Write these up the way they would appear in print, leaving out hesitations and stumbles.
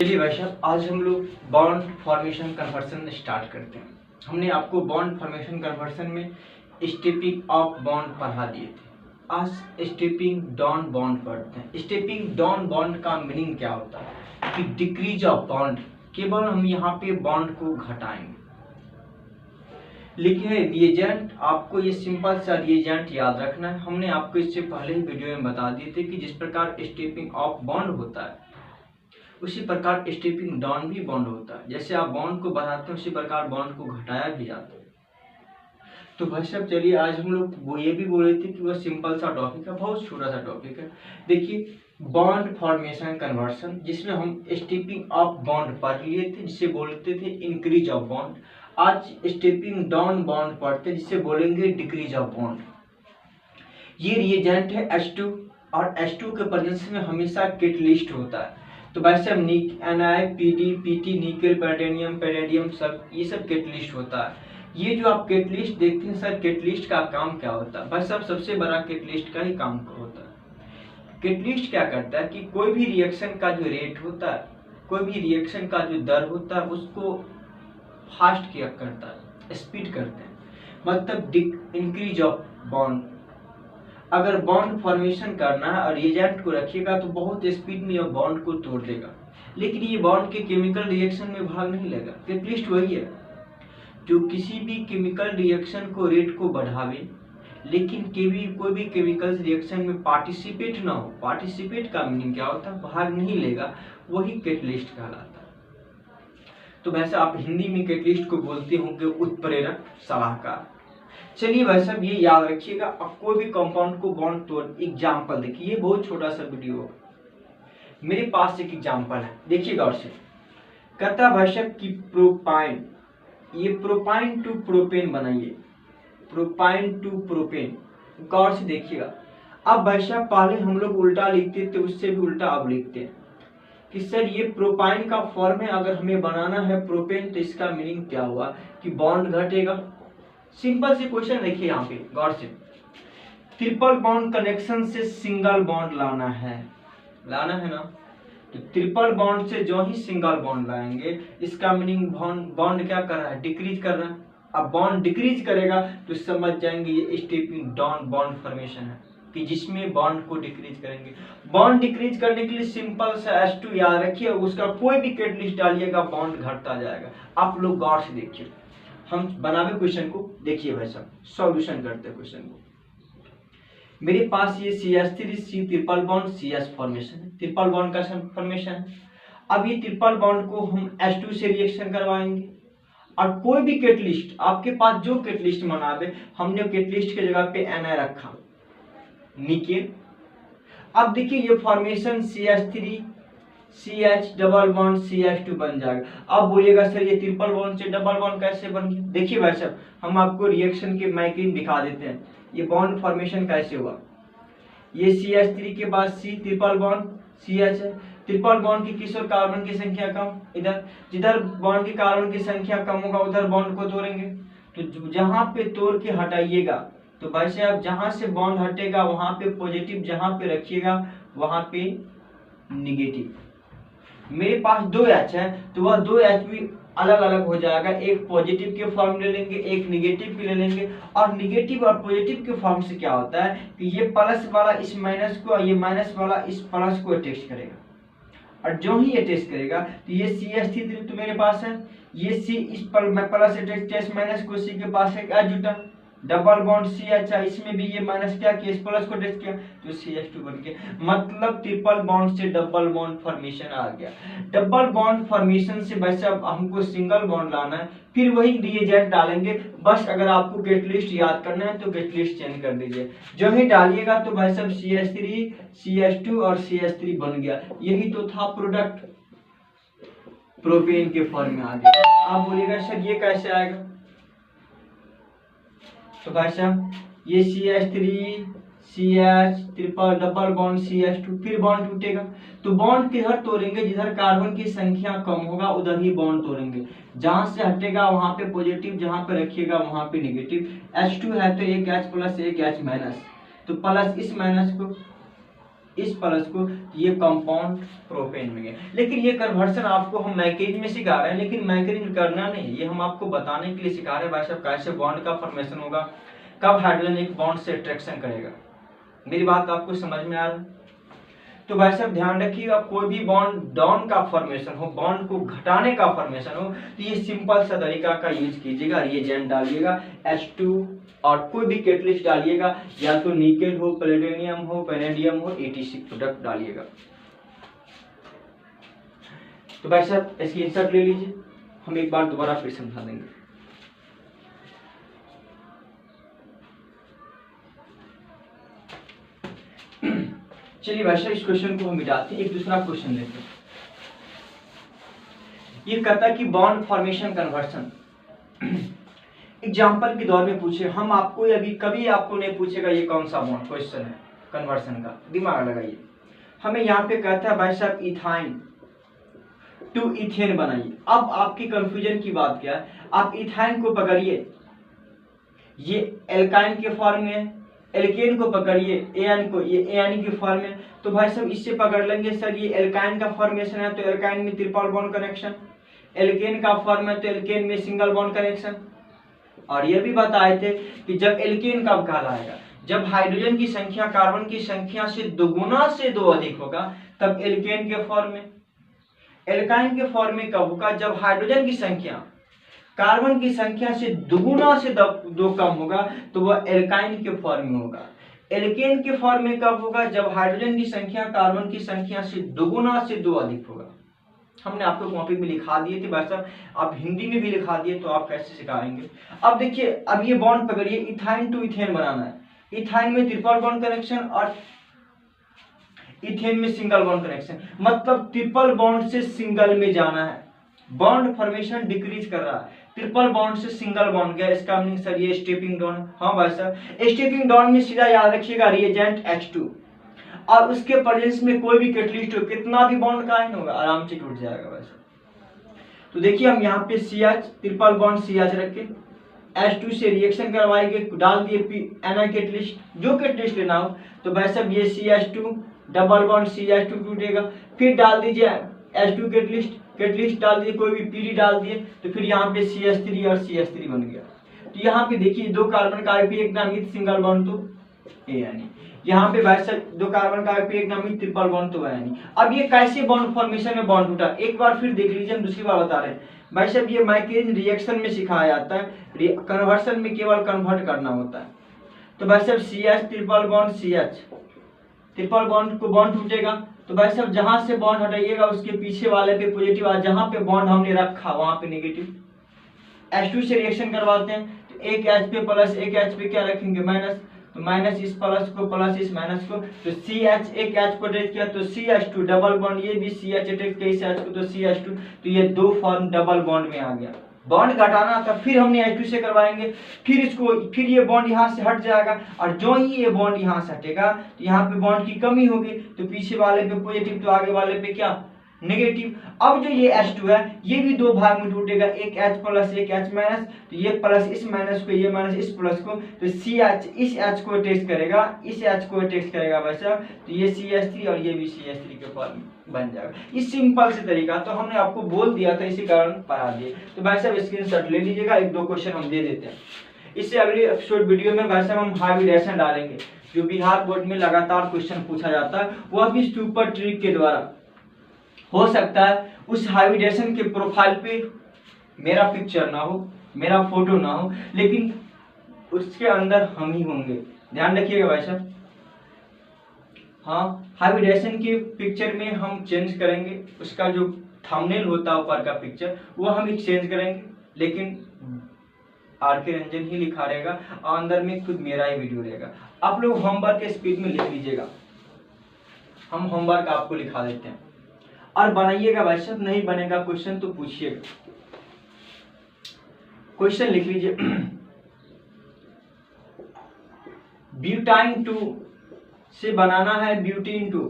चलिए भाई साहब, आज हम लोग बॉन्ड फॉर्मेशन कन्वर्सन स्टार्ट करते हैं। हमने आपको बॉन्ड फॉर्मेशन कन्वर्सन में स्टेपिंग ऑफ बॉन्ड पढ़ा दिए थे। आज स्टेपिंग डाउन बॉन्ड पढ़ते हैं। स्टेपिंग डाउन बॉन्ड का मीनिंग क्या होता है कि डिक्रीज ऑफ बॉन्ड, केवल हम यहाँ पे बॉन्ड को घटाएंगे। लेकिन रिएजेंट, आपको ये सिंपल सा रिएजेंट याद रखना है। हमने आपको इससे पहले ही वीडियो में बता दिए थे कि जिस प्रकार स्टेपिंग ऑफ बॉन्ड होता है उसी प्रकार स्टेपिंग डाउन भी बॉन्ड होता है। जैसे आप बॉन्ड को बढ़ाते हैं उसी प्रकार बॉन्ड को घटाया भी जाता है। तो भाई साहब चलिए, आज हम लोग वो ये भी बोले थे कि वह सिंपल सा टॉपिक है, बहुत छोटा सा टॉपिक है। देखिए, बॉन्ड फॉर्मेशन कन्वर्सन, जिसमें हम स्टेपिंग ऑफ बॉन्ड पढ़ लिए थे जिसे बोलते थे इंक्रीज ऑफ बॉन्ड। आज स्टेपिंग डाउन बॉन्ड पढ़ते हैं जिसे बोलेंगे डिक्रीज ऑफ बॉन्ड। ये रिएजेंट है H2 और H2 के प्रेजेंस में हमेशा कैटलिस्ट होता है। तो वैसे हम Na, Pd, Pt, निकल, पैटेनियम, पैरेडियम, सब ये सब कैटलिस्ट होता है। ये जो आप कैटलिस्ट देखते हैं सर, कैटलिस्ट का काम क्या होता है? बस सब सबसे बड़ा कैटलिस्ट का ही काम होता है। कैटलिस्ट क्या करता है कि कोई भी रिएक्शन का जो रेट होता है, कोई भी रिएक्शन का जो दर होता है उसको फास्ट किया करता है, स्पीड करते हैं, मतलब इंक्रीज ऑफ बॉन्ड। अगर बॉन्ड फॉर्मेशन करना है और रिएजेंट को रखिएगा तो बहुत स्पीड में यह बॉन्ड को तोड़ देगा, लेकिन ये बॉन्ड के केमिकल रिएक्शन में भाग नहीं लेगा। कैटलिस्ट वही है जो किसी भी केमिकल रिएक्शन को रेट को बढ़ावे, लेकिन कोई भी केमिकल रिएक्शन में पार्टिसिपेट ना हो। पार्टिसिपेट का मीनिंग क्या होता है? भाग नहीं लेगा, वही कैटलिस्ट कहलाता है। तो वैसे आप हिंदी में कैटलिस्ट को बोलते होंगे उत्प्रेरक, सलाहकार। चलिए भाई साहब, ये याद रखिएगा। अब कोई भी कंपाउंड को बॉन्ड तोड़, एग्जाम्पल देखिए, ये बहुत छोटा सा वीडियो है। मेरे पास एक एग्जाम्पल है, देखिएगा। और से कहता भाई साहब कि प्रोपाइन, ये प्रोपाइन टू प्रोपेन बनाइए, प्रोपाइन टू प्रोपेन। गौर से देखिएगा। अब भाई साहब पहले हम लोग उल्टा लिखते थे, उससे भी उल्टा अब लिखते हैं कि सर ये प्रोपाइन का फॉर्म है, अगर हमें बनाना है प्रोपेन तो इसका मीनिंग क्या हुआ कि बॉन्ड घटेगा। सिंपल सी क्वेश्चन देखिए यहाँ पे गौर से। ट्रिपल बॉन्ड कनेक्शन से सिंगल बॉन्ड लाना है ना, तो ट्रिपल बॉन्ड से जो ही सिंगल बॉन्ड लाएंगे इसका मीनिंग बॉन्ड क्या कर रहा है? डिक्रीज कर रहा है। अब बॉन्ड डिक्रीज करेगा तो समझ जाएंगे ये स्टेपिंग डाउन बॉन्ड फॉर्मेशन है, कि जिसमें बॉन्ड को डिक्रीज करेंगे। बॉन्ड डिक्रीज करने के लिए सिंपल सा H2 याद रखिए, उसका कोई भी कैटलिस्ट डालिएगा बॉन्ड घटता जाएगा। आप लोग गौर से देखिए, हम बनावे क्वेश्चन को, देखिए भाई साहब, सॉल्यूशन करते हैं क्वेश्चन को। मेरे पास ये CH3C triple bond CS formation है, ट्रिपल बॉन्ड का फॉर्मेशन है। अब ये ट्रिपल बॉन्ड को हम H2 से रिएक्शन करवाएंगे और कोई भी कैटलिस्ट, आपके पास जो कैटलिस्ट बनावे, हमने कैटलिस्ट के जगह पे Na रखा, निकेल। अब देखिए ये formation CH3CH double bond CH2 बन जाएगा। अब बोलिएगा सर ये ट्रिपल बॉन्ड से डबल बॉन्ड कैसे बन गया? देखिए भाई साहब, हम आपको रिएक्शन के मैकेनिज्म दिखा देते हैं। ये बॉन्ड फॉर्मेशन कैसे हुआ? ये CH3 के बाद C ट्रिपल बॉन्ड CH है। ट्रिपल बॉन्ड की किस ओर कार्बन की संख्या कम, इधर। जिधर बॉन्ड की कार्बन की संख्या कम होगा उधर बॉन्ड को तोड़ेंगे। तो जहां पे तोड़ के हटाइएगा तो भाई साहब जहां से बॉन्ड हटेगा वहां पे पॉजिटिव, जहां पे रखिएगा वहां पे निगेटिव। मेरे पास 2 H है तो वह 2 H भी अलग अलग हो जाएगा। एक पॉजिटिव के फॉर्म ले लेंगे, एक निगेटिव के ले लेंगे। और निगेटिव और पॉजिटिव के फॉर्म से क्या होता है कि ये प्लस वाला इस माइनस को, ये माइनस वाला इस प्लस को अटैच करेगा। और जो ही अटैच करेगा तो ये CH3 तो मेरे पास है, ये C इस पर प्लस अटैच माइनस को C के पास है, H जुटा। डबल बॉन्ड CH है, इसमें भी ये माइनस क्या किया, इस प्लस को अटैच किया तो CH2 बन गया। मतलब ट्रिपल बॉन्ड से डबल बॉन्ड फॉर्मेशन आ गया। डबल बॉन्ड फॉर्मेशन से वैसे अब हमको सिंगल बॉन्ड लाना है, फिर वही रिएजेंट डालेंगे। बस अगर आपको कैटलिस्ट याद करना है तो कैटलिस्ट चेंज कर दीजिए। जो ही डालिएगा तो भाई साहब CH3 CH2 और CH3 बन गया। यही तो था प्रोडक्ट, प्रोपेन के फॉर्म में आ गया। आप बोलिएगा सर ये कैसे आएगा? तो भाई साहब ये CH3 CH triple double bond CH2, फिर बॉन्ड टूटेगा तो बॉन्ड किधर तोड़ेंगे? जिधर कार्बन की संख्या कम होगा उधर ही बॉन्ड तोड़ेंगे। जहां से हटेगा वहां पे पॉजिटिव, जहां पे रखिएगा वहां पे नेगेटिव। H2 है तो एक H प्लस एक H माइनस, तो प्लस इस माइनस को इस प्लस को, ये कंपाउंड प्रोपेन में गया। लेकिन ये कन्वर्सन आपको हम मैकेनिज्म में सिखा रहे हैं, लेकिन मैकेनिज्म करना नहीं, ये हम आपको बताने के लिए सिखा रहे हैं भाई साहब कैसे बॉन्ड का फॉर्मेशन होगा, कब हाइड्रोजन एक बॉन्ड से अट्रैक्शन करेगा। मेरी बात आपको समझ में आ रहा है? तो भाई साहब ध्यान रखिएगा, कोई भी बॉन्ड डाउन का फॉर्मेशन हो, बॉन्ड को घटाने का फॉर्मेशन हो, तो ये सिंपल सा तरीका का यूज कीजिएगा। रिएजेंट डालिएगा H2 और कोई भी कैटलिस्ट डालिएगा, या तो निकेल हो, प्लेटिनियम हो, वेनेडियम हो, ETC प्रोडक्ट डालिएगा। तो भाई साहब स्क्रीनशॉट ले लीजिए, हम एक बार दोबारा फिर समझा देंगे। चलिए भाई साहब इस क्वेश्चन को हम मिटाते हैं, एक दूसरा क्वेश्चन लेते हैं। ये कहता है कि बॉन्ड फॉर्मेशन कन्वर्सन एग्जाम्पल के दौर में पूछे, हम आपको अभी कभी आपको नहीं पूछेगा ये कौन सा बॉन्ड क्वेश्चन है कन्वर्सन का, दिमाग लगाइए। हमें यहाँ पे कहता है भाई साहब इथाइन टू इथेन बनाइए। अब आपकी कंफ्यूजन की बात क्या है, आप इथाइन को पकड़िए, ये एल्काइन के फॉर्म में है, एल्केन को पकड़िए एन को, ये एन के फॉर्म में, तो भाई साहब इससे पकड़ लेंगे सर ये एल्काइन का फॉर्मेशन है तो एल्काइन में ट्रिपल बॉन्ड कनेक्शन, एल्केन का फॉर्म है तो एल्केन में सिंगल बॉन्ड कनेक्शन। और ये भी बताए थे कि जब एल्केन कब कहलाएगा, जब हाइड्रोजन की संख्या कार्बन की संख्या से दोगुना से दो अधिक होगा तब एल्केन के फॉर्म में। एल्काइन के फॉर्म में कब होगा, जब हाइड्रोजन की संख्या कार्बन की संख्या से दुगुना से दो कम होगा तो वह एल्काइन के फॉर्म में होगा। एल्केन के फॉर्म में कब होगा, जब हाइड्रोजन की संख्या कार्बन की संख्या से दुगुना से दो अधिक होगा। हमने आपको कॉपी में लिखा दिए थे भाई साहब, आप हिंदी में भी लिखा दिए तो आप कैसे सिखाएंगे। अब देखिए, अब ये बॉन्ड पकड़िए, इथाइन टू इथेन बनाना है, इथाइन में ट्रिपल बॉन्ड कनेक्शन और इथेन में सिंगल बॉन्ड कनेक्शन, मतलब ट्रिपल बॉन्ड से सिंगल में जाना है, बॉन्ड फॉर्मेशन डिक्रीज कर रहा है, ट्रिपल बॉन्ड से सिंगल बॉन्ड गया, इसका मीनिंग सर ये स्टेपिंग डाउन। हाँ भाई साहब, स्टेपिंग डाउन में सीधा याद रखिएगा रिएजेंट H2 और उसके प्रेजेंस में कोई भी कैटलिस्ट हो, कितना भी बॉन्ड का आयन होगा आराम से टूट जाएगा भाई साहब। तो देखिए हम यहाँ पे CH ट्रिपल बॉन्ड CH रख के H2 से रिएक्शन करवाएंगे, डाल दिए एना कैटलिस्ट, जो कैटलिस्ट लेना हो, तो भाई साहब ये CH2 डबल बॉन्ड CH2 टूटेगा, फिर डाल दीजिए H2 कैटलिस्ट डाल दिए, कोई भी PD डाल दिए, तो फिर यहाँ पे CH3 और CH3 बन गया। तो यहाँ पे देखिए दो कार्बन का एक नामित सिंगल बॉन्ड तो यानी यहाँ पे भाई साहब दो कार्बन का एक नामित ट्रिपल बॉन्ड तो है नहीं। अब ये कैसे बॉन्ड फॉर्मेशन में बॉन्ड टूटा, एक बार फिर देख लीजिए, हम दूसरी बार बता रहे हैं भाई साहब, ये मैकेनिज्म रिएक्शन में सिखाया जाता है, कन्वर्सन में केवल कन्वर्ट करना होता है। तो भाई साहब CH triple bond CH triple bond को बॉन्ड टूटेगा, तो भाई साहब जहां से बॉन्ड हटाइएगा उसके पीछे वाले पे पॉजिटिव, और जहां पे बॉन्ड हमने रखा वहां पे नेगेटिव। H2 से रिएक्शन करवाते हैं तो एक H पे प्लस एक H पे क्या रखेंगे माइनस, तो माइनस इस प्लस को प्लस इस माइनस को, तो CH एक H को अटैच किया तो CH2 डबल बॉन्ड, ये भी CH अटैच किया इस H को तो CH2, तो ये दो फॉर्म डबल बॉन्ड में आ गया। बॉन्ड घटाना था फिर हमने H2 से करवाएंगे, फिर इसको फिर ये बॉन्ड यहाँ से हट जाएगा, और जो ही ये बॉन्ड यहाँ से हटेगा तो यहाँ पे बॉन्ड की कमी होगी, तो पीछे वाले पे पॉजिटिव तो आगे वाले पे क्या नेगेटिव। अब जो ये H2 है ये भी दो भाग में टूटेगा, एक H प्लस एक H माइनस, तो ये प्लस इस माइनस को, ये माइनस इस प्लस को, तो CH इस H को अटैच करेगा, इस H को अटैच करेगा वैसा, तो ये CH3 और ये भी CH3 के फॉर्म बन जाएगा। इस सिंपल से तरीका तो हमने आपको बोल दिया था, इसी कारण पढ़ा दिए। तो भाई साहब स्क्रीनशॉट ले लीजिएगा, एक दो क्वेश्चन हम दे देते हैं। इससे अगले एपिसोड वीडियो में भाई साहब हम हाइब्रिडेशन डालेंगे, जो बिहार बोर्ड में लगातार क्वेश्चन पूछा जाता है, वह भी सुपर ट्रिक के द्वारा। हो सकता है उस हाइब्रिडेशन के प्रोफाइल पे मेरा पिक्चर ना हो, मेरा फोटो ना हो, लेकिन उसके अंदर हम ही होंगे, ध्यान रखिएगा भाई साहब। हाँ, हाइब्रिडेशन के पिक्चर में हम चेंज करेंगे, उसका जो थंबनेल होता है ऊपर का पिक्चर वो हम एक्सचेंज करेंगे, लेकिन RK रंजन ही लिखा रहेगा और अंदर में खुद मेरा ही वीडियो रहेगा। आप लोग होमवर्क के स्पीड में लिख लीजिएगा, हम होमवर्क आपको लिखा देते हैं और बनाइएगा भाई साहब, नहीं बनेगा क्वेश्चन तो पूछिएगा। क्वेश्चन लिख लीजिए, ब्यूटाइन 2 से बनाना है ब्यूटीन 2,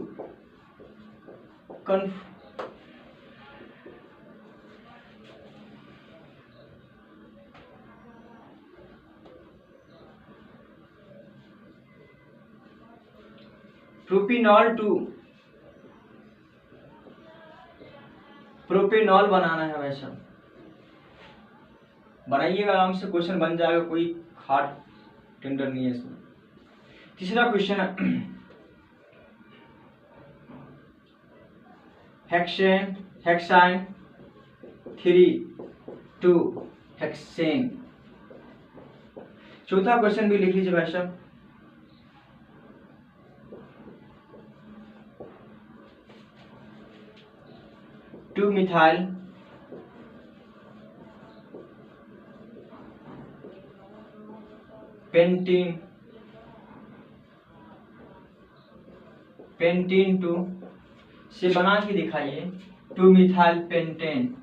प्रोपिनॉल टू प्रोपेनॉल बनाना है भाई साहब, बनाइएगा आराम से, क्वेश्चन बन जाएगा, कोई हार्ड टेंडर नहीं है इसमें। तीसरा क्वेश्चन है हेक्साइन 3 2 हेक्सेन। चौथा क्वेश्चन भी लिख लीजिए भाई साहब, टू मिथाइल पेंटीन 2 से बना के दिखाइए, 2 मिथाइल पेंटेन।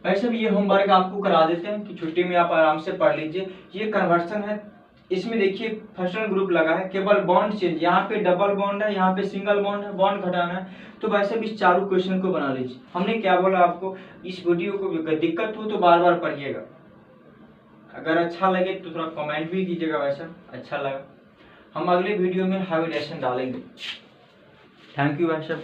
वैसे भी ये होमवर्क आपको करा देते हैं कि छुट्टी में आप आराम से पढ़ लीजिए। ये कन्वर्सन है, इसमें देखिए फर्स्ट ग्रुप लगा है, केवल बॉन्ड चेंज, यहाँ पे डबल बॉन्ड है, यहाँ पे सिंगल बॉन्ड है, बॉन्ड घटाना है। तो वैसे भी इस चारों क्वेश्चन को बना लीजिए। हमने क्या बोला आपको, इस वीडियो को अगर दिक्कत हो तो बार बार पढ़िएगा, अगर अच्छा लगे तो थोड़ा कमेंट भी कीजिएगा, वैसा अच्छा लगा। हम अगले वीडियो में हाईलाइटेशन डालेंगे। थैंक यू भाई साहब।